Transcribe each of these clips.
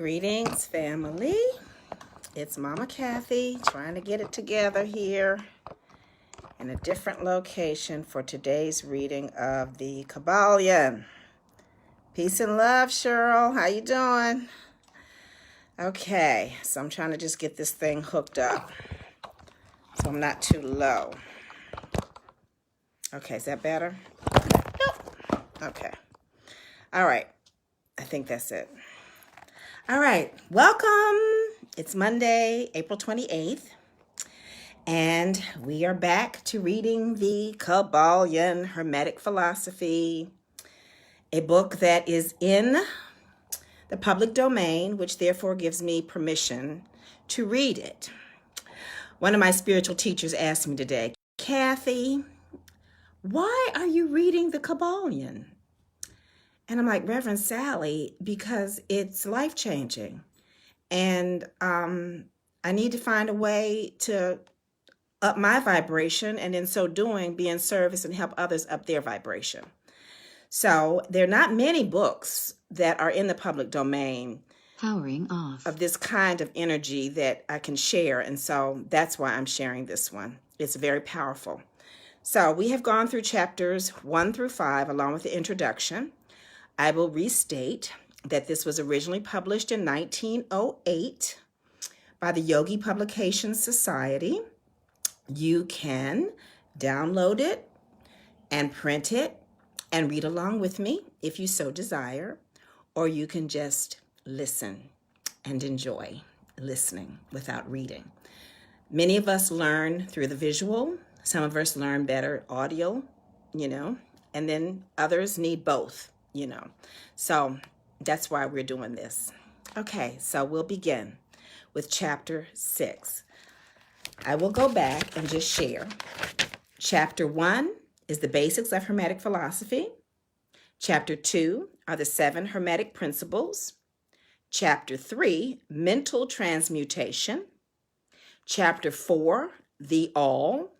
Greetings, family. It's Mama Kathy trying to get it together here in a different location for today's reading of the Kybalion. Peace and love, Cheryl. How you doing? Okay, so I'm trying to just get this thing hooked up so I'm not too low. Okay, is that better? Nope. Okay. All right. I think that's it. All right. Welcome. It's Monday, April 28th. And we are back to reading the Kybalion Hermetic Philosophy, a book that is in the public domain, which therefore gives me permission to read it. One of my spiritual teachers asked me today, Kathy, why are you reading the Kybalion? And I'm like, Reverend Sally, because it's life-changing. And I need to find a way to up my vibration, and in so doing, be in service and help others up their vibration. So there are not many books that are in the public domain powering off of this kind of energy that I can share. And so that's why I'm sharing this one. It's very powerful. So we have gone through chapters 1 through 5 along with the introduction. I will restate that this was originally published in 1908 by the Yogi Publications Society. You can download it and print it and read along with me if you so desire, or you can just listen and enjoy listening without reading. Many of us learn through the visual. Some of us learn better audio, and then others need both, So that's why we're doing this. Okay, so we'll begin with chapter 6. I will go back and just share. Chapter 1 is the basics of Hermetic philosophy. Chapter 2 are the 7 Hermetic principles. Chapter 3, mental transmutation. Chapter 4, the all.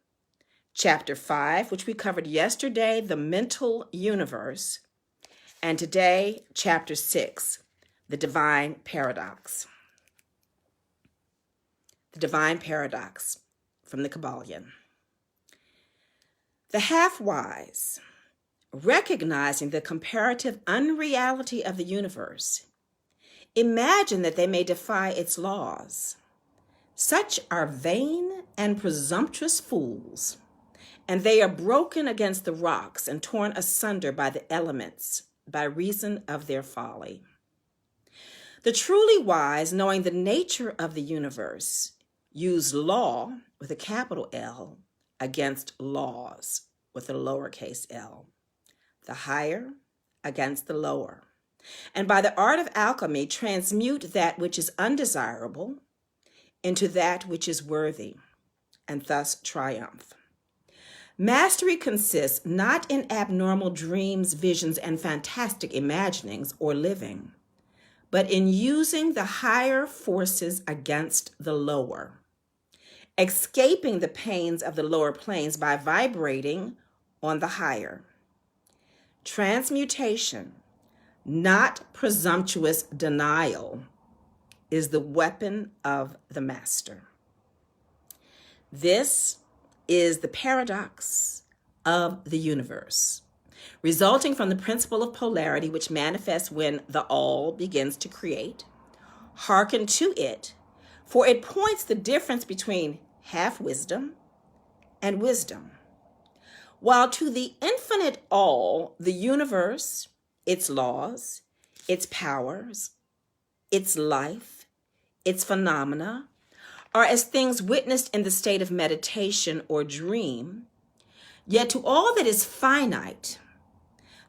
Chapter 5, which we covered yesterday, the mental universe. And today, chapter 6, the divine paradox. The divine paradox from the Kybalion. The half-wise, recognizing the comparative unreality of the universe, imagine that they may defy its laws. Such are vain and presumptuous fools, and they are broken against the rocks and torn asunder by the elements by reason of their folly. The truly wise, knowing the nature of the universe, use law with a capital L against laws with a lowercase l, the higher against the lower, and by the art of alchemy transmute that which is undesirable into that which is worthy, and thus triumph. Mastery consists not in abnormal dreams, visions, and fantastic imaginings or living, but in using the higher forces against the lower, escaping the pains of the lower planes by vibrating on the higher. Transmutation, not presumptuous denial, is the weapon of the master. This is the paradox of the universe, resulting from the principle of polarity which manifests when the all begins to create. Hearken to it, for it points the difference between half wisdom and wisdom. While to the infinite all, the universe, its laws, its powers, its life, its phenomena, are as things witnessed in the state of meditation or dream, yet to all that is finite,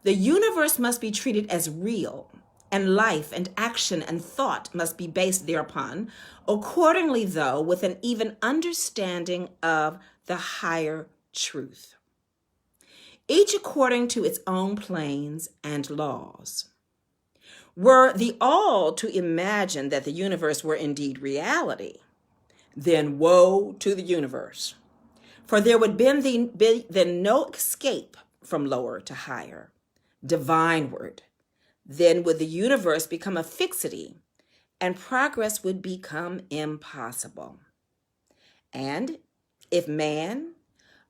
the universe must be treated as real, and life and action and thought must be based thereupon, accordingly, though, with an even understanding of the higher truth, each according to its own planes and laws. Were the all to imagine that the universe were indeed reality, then woe to the universe, for there would be then no escape from lower to higher, divineward. Then would the universe become a fixity, and progress would become impossible. And if man,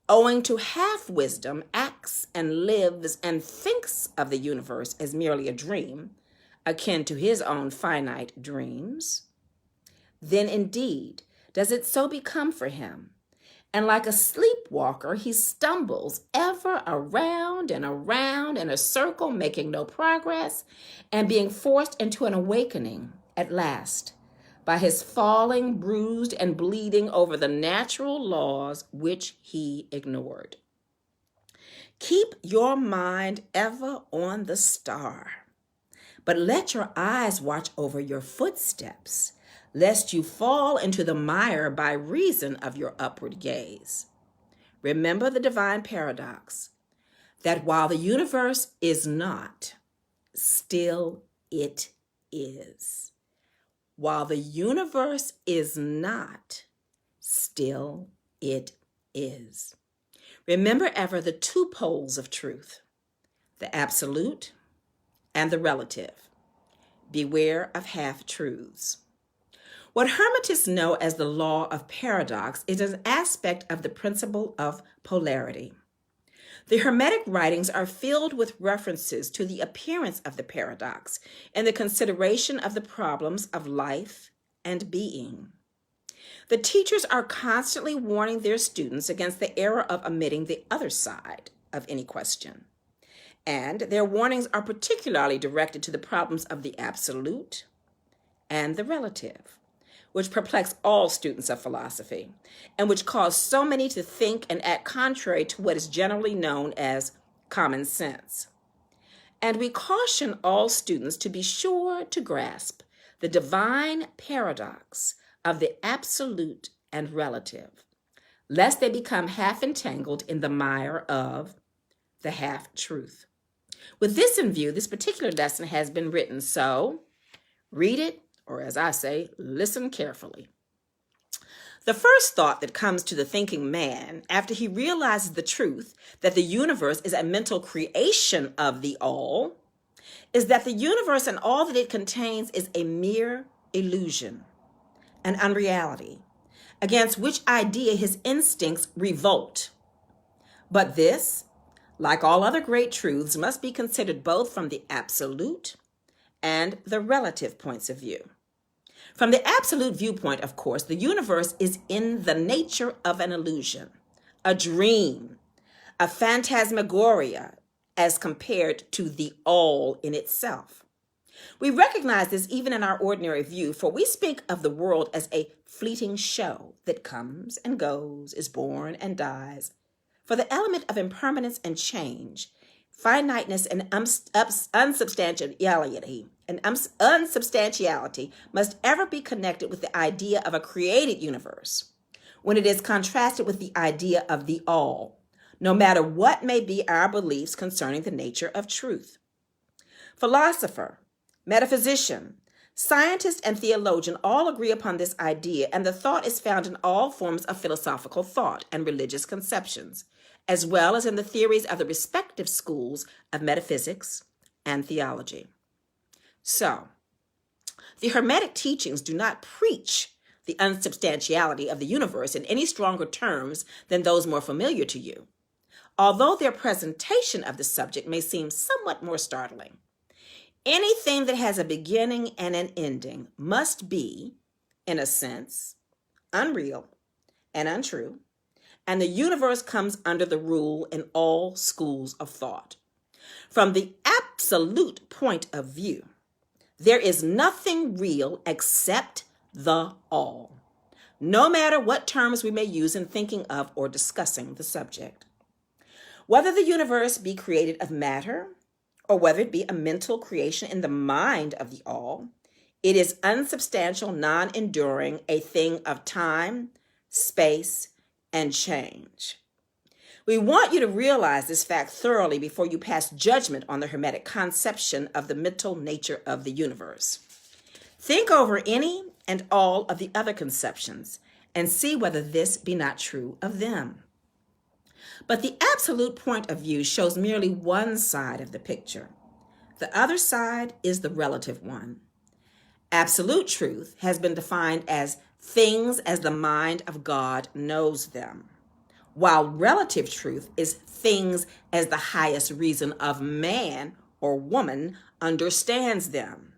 owing to half wisdom, acts and lives and thinks of the universe as merely a dream, akin to his own finite dreams, then indeed does it so become for him. And like a sleepwalker, he stumbles ever around and around in a circle, making no progress, and being forced into an awakening at last by his falling, bruised, and bleeding over the natural laws which he ignored. Keep your mind ever on the star, but let your eyes watch over your footsteps, lest you fall into the mire by reason of your upward gaze. Remember the divine paradox, that while the universe is not, still it is. While the universe is not, still it is. Remember ever the two poles of truth, the absolute and the relative. Beware of half-truths. What Hermetists know as the law of paradox is an aspect of the principle of polarity. The Hermetic writings are filled with references to the appearance of the paradox and the consideration of the problems of life and being. The teachers are constantly warning their students against the error of omitting the other side of any question. And their warnings are particularly directed to the problems of the absolute and the relative, which perplex all students of philosophy, and which cause so many to think and act contrary to what is generally known as common sense. And we caution all students to be sure to grasp the divine paradox of the absolute and relative, lest they become half entangled in the mire of the half-truth. With this in view, this particular lesson has been written, so read it, or as I say, listen carefully. The first thought that comes to the thinking man after he realizes the truth that the universe is a mental creation of the all is that the universe and all that it contains is a mere illusion, an unreality, against which idea his instincts revolt. But this, like all other great truths, must be considered both from the absolute and the relative points of view. From the absolute viewpoint, of course, the universe is in the nature of an illusion, a dream, a phantasmagoria as compared to the all in itself. We recognize this even in our ordinary view, for we speak of the world as a fleeting show that comes and goes, is born and dies. For the element of impermanence and change, finiteness and unsubstantiality must ever be connected with the idea of a created universe, when it is contrasted with the idea of the all, no matter what may be our beliefs concerning the nature of truth. Philosopher, metaphysician, scientist, and theologian all agree upon this idea, and the thought is found in all forms of philosophical thought and religious conceptions, as well as in the theories of the respective schools of metaphysics and theology. So, the Hermetic teachings do not preach the unsubstantiality of the universe in any stronger terms than those more familiar to you, although their presentation of the subject may seem somewhat more startling. Anything that has a beginning and an ending must be, in a sense, unreal and untrue, and the universe comes under the rule in all schools of thought. From the absolute point of view, there is nothing real except the all, no matter what terms we may use in thinking of or discussing the subject. Whether the universe be created of matter, or whether it be a mental creation in the mind of the all, it is unsubstantial, non-enduring, a thing of time, space, and change. We want you to realize this fact thoroughly before you pass judgment on the Hermetic conception of the mental nature of the universe. Think over any and all of the other conceptions and see whether this be not true of them. But the absolute point of view shows merely one side of the picture. The other side is the relative one. Absolute truth has been defined as things as the mind of God knows them, while relative truth is things as the highest reason of man or woman understands them.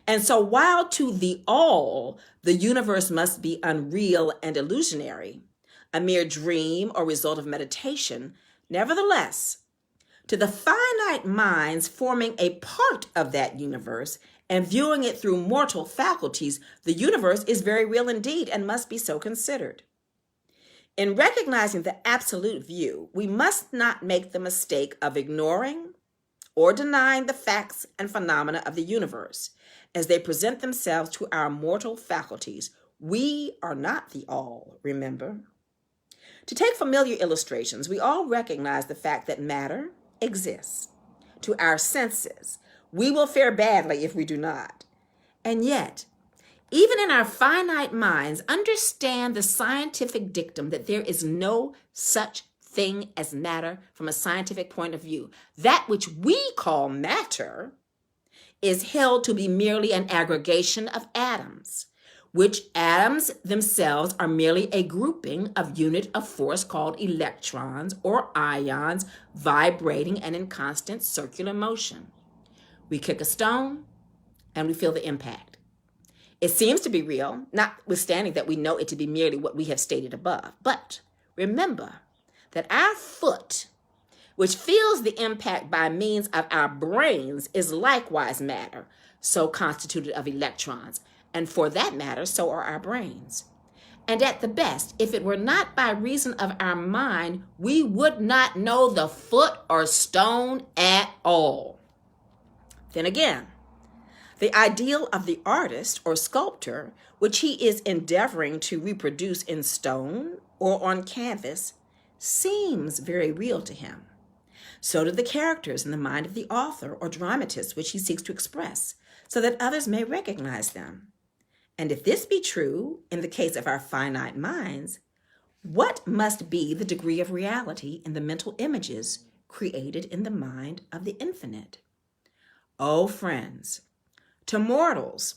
And so while to the all, the universe must be unreal and illusionary, a mere dream or result of meditation, nevertheless, to the finite minds forming a part of that universe and viewing it through mortal faculties, the universe is very real indeed and must be so considered. In recognizing the absolute view, we must not make the mistake of ignoring or denying the facts and phenomena of the universe as they present themselves to our mortal faculties. We are not the all, remember. To take familiar illustrations, we all recognize the fact that matter exists. To our senses, we will fare badly if we do not. And yet, even in our finite minds, understand the scientific dictum that there is no such thing as matter from a scientific point of view. That which we call matter is held to be merely an aggregation of atoms, which atoms themselves are merely a grouping of unit of force called electrons or ions vibrating and in constant circular motion. We kick a stone and we feel the impact. It seems to be real, notwithstanding that we know it to be merely what we have stated above. But remember that our foot, which feels the impact by means of our brains, is likewise matter, so constituted of electrons. And for that matter, so are our brains. And at the best, if it were not by reason of our mind, we would not know the foot or stone at all. Then again, the ideal of the artist or sculptor, which he is endeavoring to reproduce in stone or on canvas, seems very real to him. So do the characters in the mind of the author or dramatist which he seeks to express, so that others may recognize them. And if this be true in the case of our finite minds, what must be the degree of reality in the mental images created in the mind of the infinite? Oh, friends, to mortals,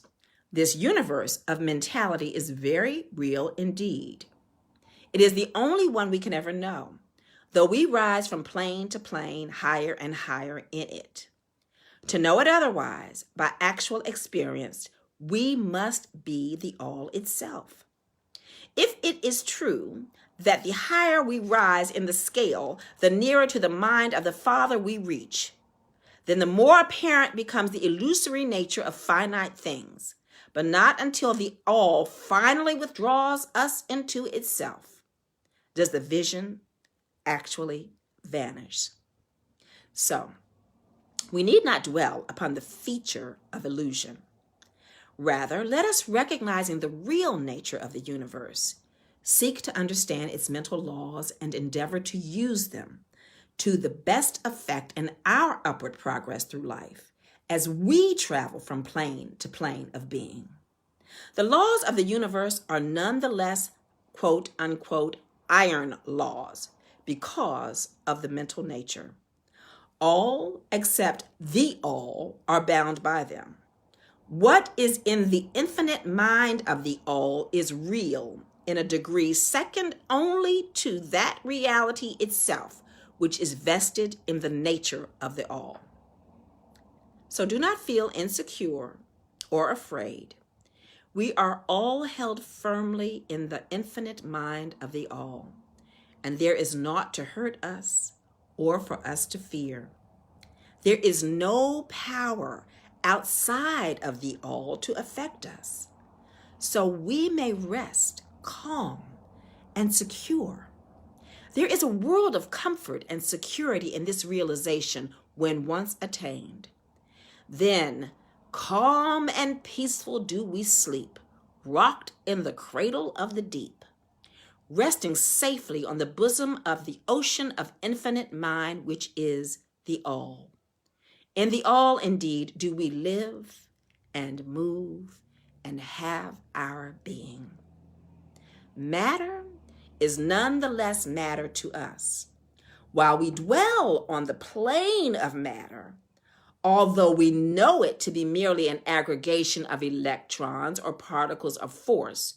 this universe of mentality is very real indeed. It is the only one we can ever know, though we rise from plane to plane, higher and higher in it. To know it otherwise, by actual experience, we must be the all itself. If it is true that the higher we rise in the scale, the nearer to the mind of the Father we reach, then the more apparent becomes the illusory nature of finite things, but not until the all finally withdraws us into itself does the vision actually vanish. So, we need not dwell upon the feature of illusion. Rather, let us, recognizing the real nature of the universe, seek to understand its mental laws and endeavor to use them to the best effect in our upward progress through life as we travel from plane to plane of being. The laws of the universe are nonetheless, quote unquote, iron laws because of the mental nature. All except the all are bound by them. What is in the infinite mind of the all is real in a degree second only to that reality itself, which is vested in the nature of the all. So do not feel insecure or afraid. We are all held firmly in the infinite mind of the all, and there is naught to hurt us or for us to fear. There is no power outside of the all to affect us, so we may rest calm and secure. There is a world of comfort and security in this realization when once attained. Then, calm and peaceful do we sleep, rocked in the cradle of the deep, resting safely on the bosom of the ocean of infinite mind, which is the all. In the all, indeed, do we live and move and have our being. Matter is nonetheless matter to us. While we dwell on the plane of matter, although we know it to be merely an aggregation of electrons or particles of force,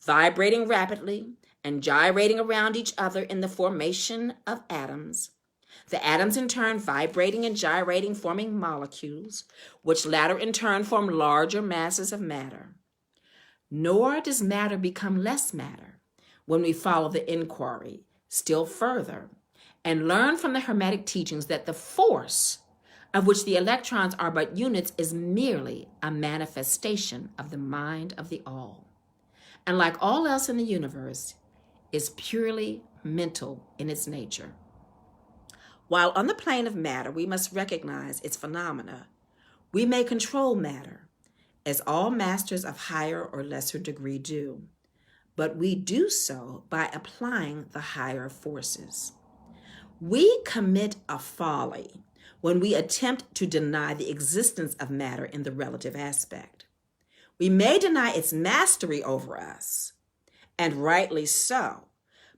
vibrating rapidly and gyrating around each other in the formation of atoms. The atoms in turn vibrating and gyrating, forming molecules, which latter in turn form larger masses of matter. Nor does matter become less matter when we follow the inquiry still further and learn from the Hermetic teachings that the force of which the electrons are but units is merely a manifestation of the mind of the all, and like all else in the universe, is purely mental in its nature. While on the plane of matter we must recognize its phenomena, we may control matter, as all masters of higher or lesser degree do, but we do so by applying the higher forces. We commit a folly when we attempt to deny the existence of matter in the relative aspect. We may deny its mastery over us, and rightly so,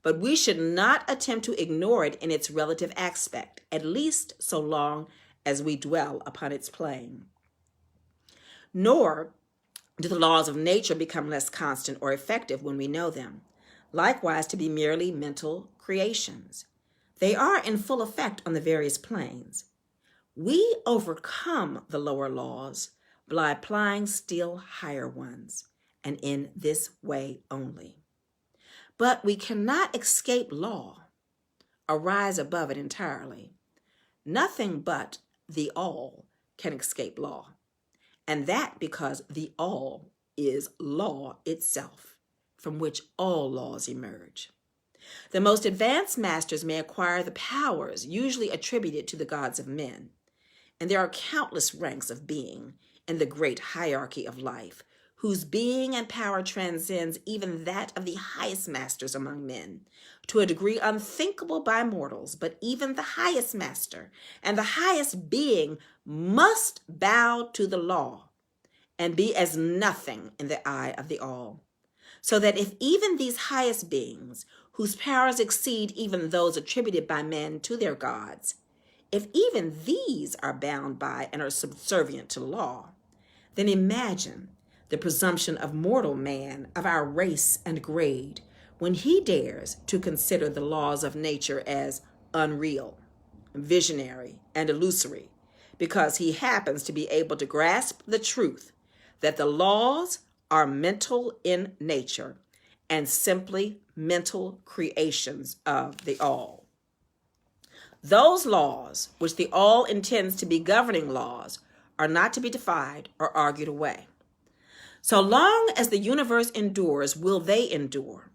but we should not attempt to ignore it in its relative aspect, at least so long as we dwell upon its plane. Nor do the laws of nature become less constant or effective when we know them, likewise to be merely mental creations. They are in full effect on the various planes. We overcome the lower laws by applying still higher ones, and in this way only. But we cannot escape law or rise above it entirely. Nothing but the all can escape law, and that because the all is law itself, from which all laws emerge. The most advanced masters may acquire the powers usually attributed to the gods of men, and there are countless ranks of being in the great hierarchy of life, whose being and power transcends even that of the highest masters among men, to a degree unthinkable by mortals. But even the highest master and the highest being must bow to the law and be as nothing in the eye of the all. So that if even these highest beings, whose powers exceed even those attributed by men to their gods, if even these are bound by and are subservient to law, then imagine the presumption of mortal man of our race and grade when he dares to consider the laws of nature as unreal, visionary, and illusory, because he happens to be able to grasp the truth that the laws are mental in nature and simply mental creations of the all. Those laws, which the all intends to be governing laws, are not to be defied or argued away. So long as the universe endures, will they endure.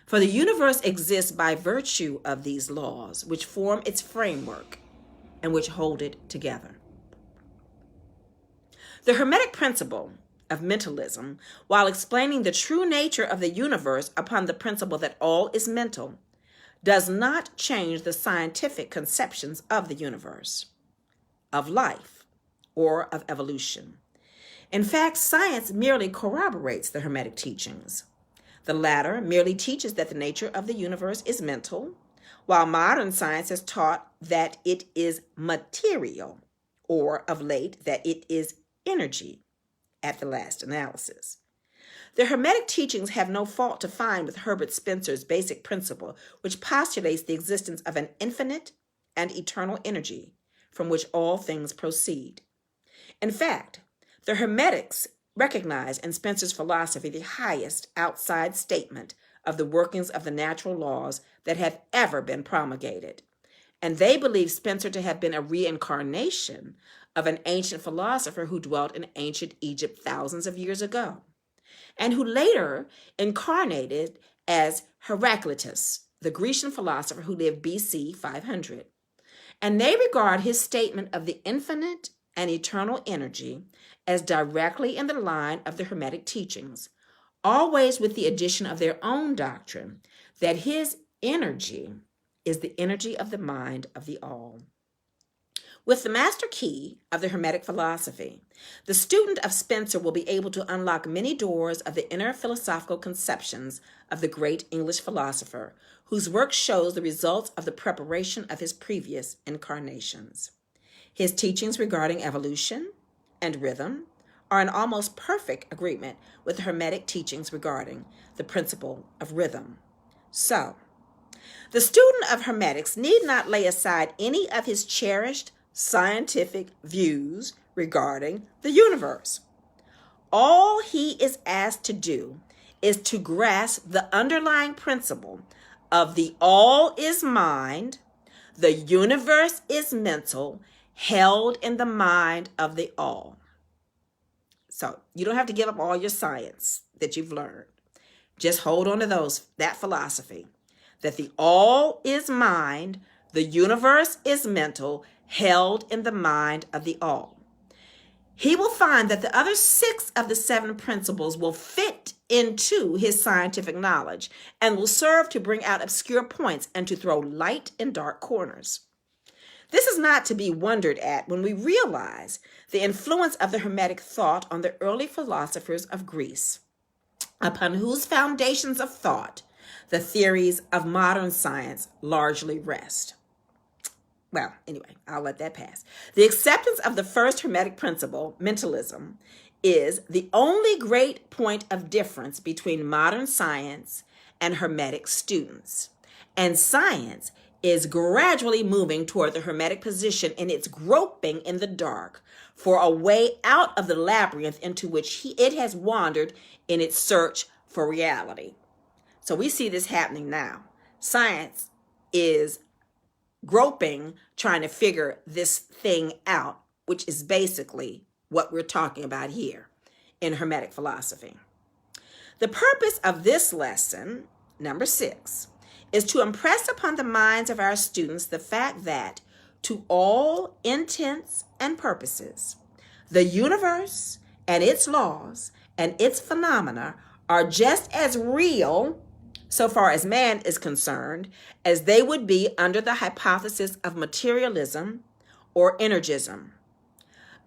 For the universe exists by virtue of these laws, which form its framework and which hold it together. The Hermetic principle of mentalism, while explaining the true nature of the universe upon the principle that all is mental, does not change the scientific conceptions of the universe, of life, or of evolution. In fact, science merely corroborates the Hermetic teachings. The latter merely teaches that the nature of the universe is mental, while modern science has taught that it is material, or of late that it is energy at the last analysis. The Hermetic teachings have no fault to find with Herbert Spencer's basic principle, which postulates the existence of an infinite and eternal energy from which all things proceed. In fact, the Hermetics recognize in Spencer's philosophy the highest outside statement of the workings of the natural laws that have ever been promulgated. And they believe Spencer to have been a reincarnation of an ancient philosopher who dwelt in ancient Egypt thousands of years ago, and who later incarnated as Heraclitus, the Grecian philosopher who lived BC 500. And they regard his statement of the infinite and eternal energy as directly in the line of the Hermetic teachings, always with the addition of their own doctrine that his energy is the energy of the mind of the all. With the master key of the Hermetic philosophy, the student of Spencer will be able to unlock many doors of the inner philosophical conceptions of the great English philosopher, whose work shows the results of the preparation of his previous incarnations. His teachings regarding evolution and rhythm are in almost perfect agreement with the Hermetic teachings regarding the principle of rhythm. So, the student of Hermetics need not lay aside any of his cherished scientific views regarding the universe. All he is asked to do is to grasp the underlying principle of the all is mind, the universe is mental, held in the mind of the all. So you don't have to give up all your science that you've learned. Just hold on to that philosophy, that the all is mind, the universe is mental, held in the mind of the all. He will find that the other 6 of the 7 principles will fit into his scientific knowledge and will serve to bring out obscure points and to throw light in dark corners. This is not to be wondered at when we realize the influence of the Hermetic thought on the early philosophers of Greece, upon whose foundations of thought the theories of modern science largely rest. Well, anyway, I'll let that pass. The acceptance of the first Hermetic principle, mentalism, is the only great point of difference between modern science and Hermetic students. And science is gradually moving toward the Hermetic position in its groping in the dark for a way out of the labyrinth into which it has wandered in its search for reality. So we see this happening now. Science is groping, trying to figure this thing out, which is basically what we're talking about here in Hermetic philosophy. The purpose of this lesson, number 6, is to impress upon the minds of our students the fact that, to all intents and purposes, the universe and its laws and its phenomena are just as real, so far as man is concerned, as they would be under the hypothesis of materialism or energism.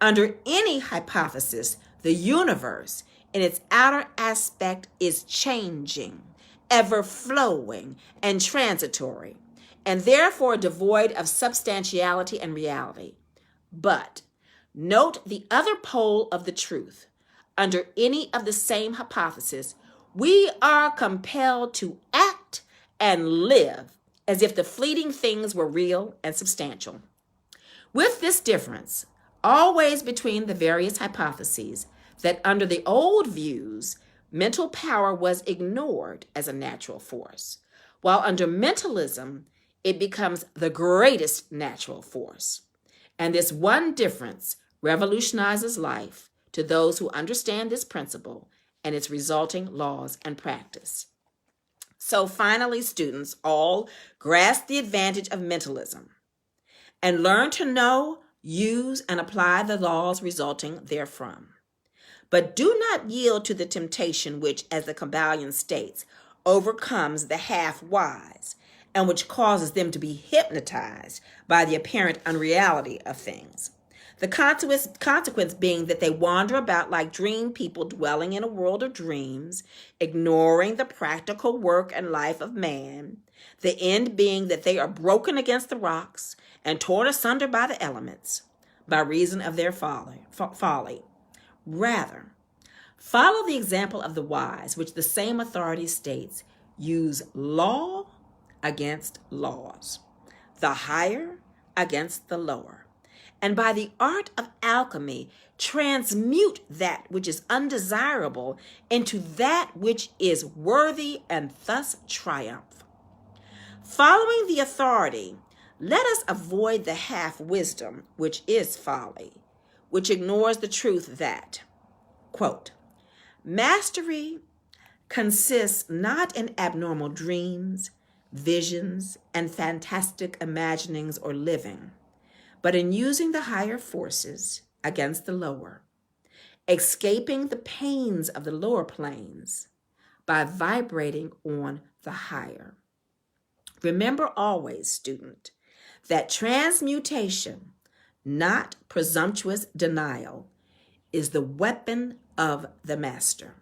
Under any hypothesis, the universe in its outer aspect is changing, ever flowing, and transitory, and therefore devoid of substantiality and reality. But note the other pole of the truth. Under any of the same hypothesis, we are compelled to act and live as if the fleeting things were real and substantial. With this difference, always between the various hypotheses, that under the old views, mental power was ignored as a natural force, while under mentalism, it becomes the greatest natural force. And this one difference revolutionizes life to those who understand this principle and its resulting laws and practice. So finally, students all grasp the advantage of mentalism and learn to know, use, and apply the laws resulting therefrom. But do not yield to the temptation which, as the Kybalion states, overcomes the half-wise and which causes them to be hypnotized by the apparent unreality of things. The consequence being that they wander about like dream people dwelling in a world of dreams, ignoring the practical work and life of man, the end being that they are broken against the rocks and torn asunder by the elements by reason of their folly. Rather, follow the example of the wise, which the same authority states use law against laws, the higher against the lower, and by the art of alchemy transmute that which is undesirable into that which is worthy and thus triumph. Following the authority, let us avoid the half-wisdom, which is folly, which ignores the truth that, quote, mastery consists not in abnormal dreams, visions, and fantastic imaginings or living, but in using the higher forces against the lower, escaping the pains of the lower planes by vibrating on the higher. Remember always, student, that transmutation, not presumptuous denial, is the weapon of the master.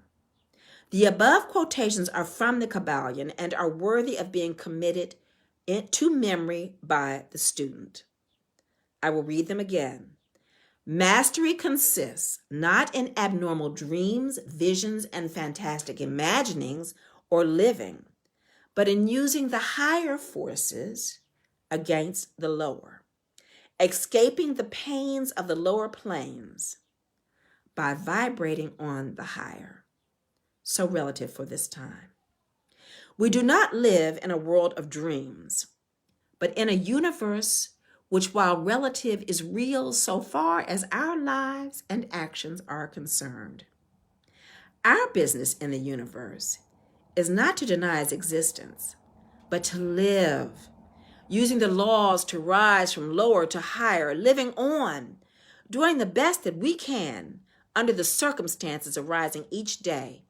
The above quotations are from the Kybalion and are worthy of being committed to memory by the student. I will read them again. Mastery consists not in abnormal dreams, visions, and fantastic imaginings or living, but in using the higher forces against the lower, escaping the pains of the lower planes by vibrating on the higher. So relative for this time. We do not live in a world of dreams, but in a universe which, while relative, is real so far as our lives and actions are concerned. Our business in the universe is not to deny its existence, but to live, using the laws to rise from lower to higher, living on, doing the best that we can under the circumstances arising each day,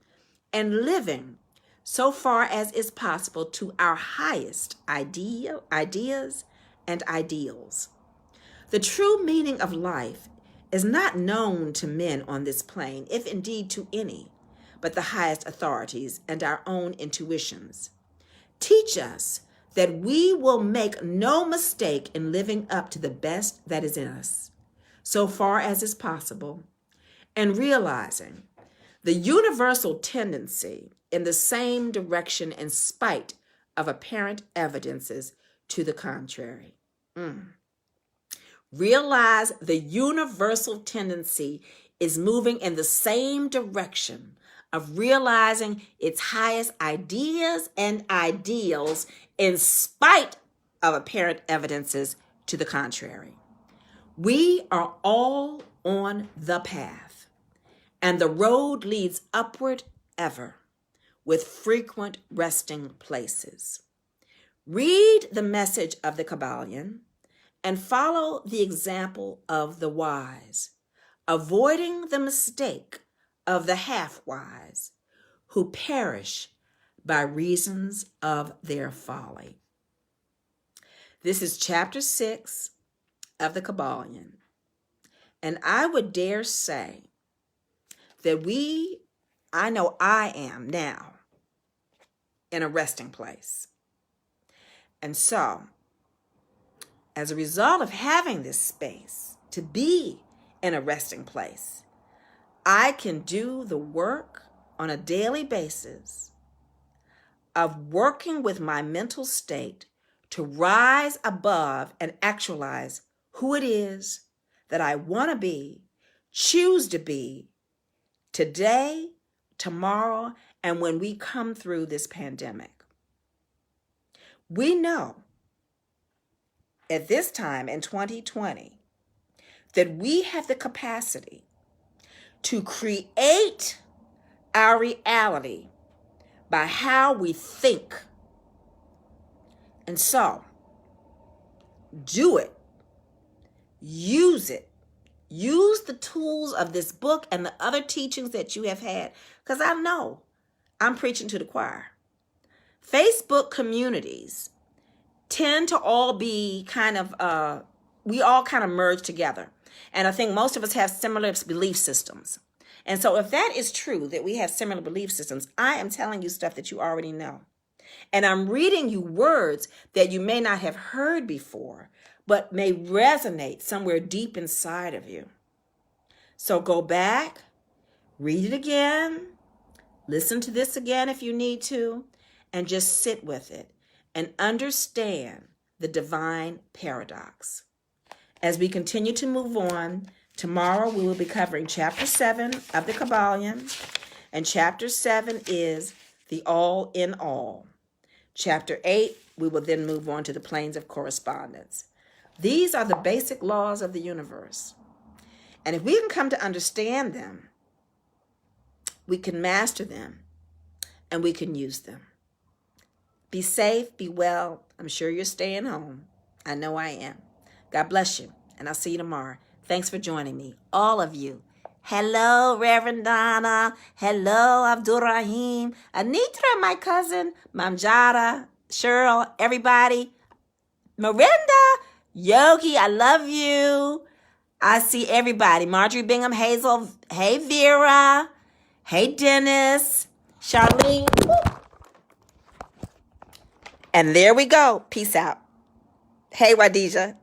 and living so far as is possible to our highest ideas and ideals. The true meaning of life is not known to men on this plane, if indeed to any, but the highest authorities and our own intuitions. Teach us that we will make no mistake in living up to the best that is in us, so far as is possible, and realizing the universal tendency in the same direction in spite of apparent evidences to the contrary. Realize the universal tendency is moving in the same direction of realizing its highest ideas and ideals in spite of apparent evidences to the contrary. We are all on the path, and the road leads upward ever, with frequent resting places. Read the message of the Kybalion and follow the example of the wise, avoiding the mistake of the half-wise, who perish by reasons of their folly. This is chapter 6 of the Kybalion, and I would dare say that I know I am now in a resting place. And so, as a result of having this space to be in a resting place, I can do the work on a daily basis of working with my mental state to rise above and actualize who it is that I want to be, choose to be, today, tomorrow, and when we come through this pandemic. We know at this time in 2020 that we have the capacity to create our reality by how we think. And so, do it. Use it. Use the tools of this book and the other teachings that you have had, because I know I'm preaching to the choir. Facebook communities tend to all be we all kind of merge together. And I think most of us have similar belief systems. And so if that is true, that we have similar belief systems, I am telling you stuff that you already know. And I'm reading you words that you may not have heard before, but may resonate somewhere deep inside of you. So go back, read it again, listen to this again if you need to, and just sit with it and understand the divine paradox. As we continue to move on, tomorrow we will be covering chapter 7 of the Kybalion, and chapter 7 is the all in all. Chapter 8, we will then move on to the planes of correspondence. These are the basic laws of the universe. And if we can come to understand them, we can master them, and we can use them. Be safe, be well. I'm sure you're staying home. I know I am. God bless you, and I'll see you tomorrow. Thanks for joining me, all of you. Hello, Reverend Donna. Hello, Abdurrahim. Anitra, my cousin. Mamjada, Cheryl, everybody. Miranda, Yogi, I love you. I see everybody. Marjorie Bingham, Hazel. Hey, Vera. Hey, Dennis. Charlene. And there we go. Peace out. Hey, Wadija.